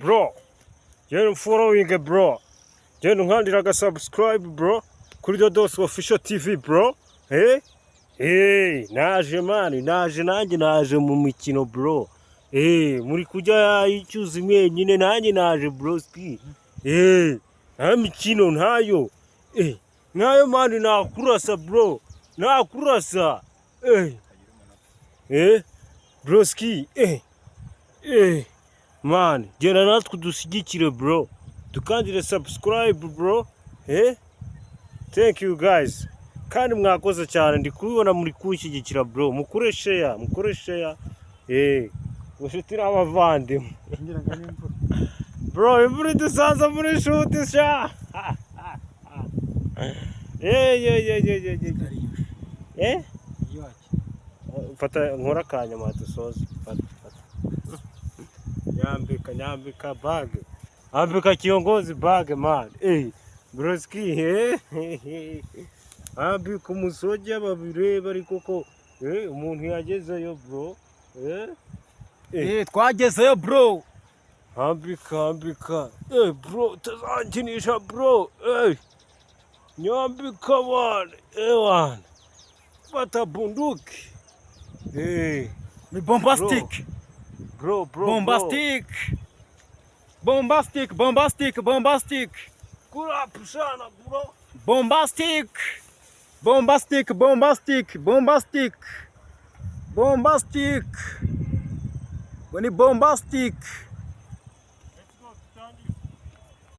bro. Genda following bro. Genda unkandira subscribe bro. Kuri Dodos Official TV bro. Naje mani, naje mu mikino bro. Muri kujya icyuzi mwenyine nanjye naje broski. Nta mikino ntayo. Nayo mani nakurasa bro. Nakurasa. Broski. Man, genda natwe dushyigikire bro. Dukandire subscribe bro. Thank you guys. Kandi mwakoze cyane ndi kubibona muri kunshyigikira bro. Mukore share. Mushuti n'abavandimwe. Bro, imvura idusanze muri shuti sha. Fata nkora akanyama dusoze. Fata. Nyambika bag. Ambika kiongozi bag man. Broski ambika umusoja babireba ariko ko umuntu yagezeyo bro. Twagezeyo bro. Ambika. Bro, tazankinisha bro. Nyambika wan. Fata bunduki. Ni bombastic. Bro. Bombastic. Kura pushana bro. Bombastic. When bombastic.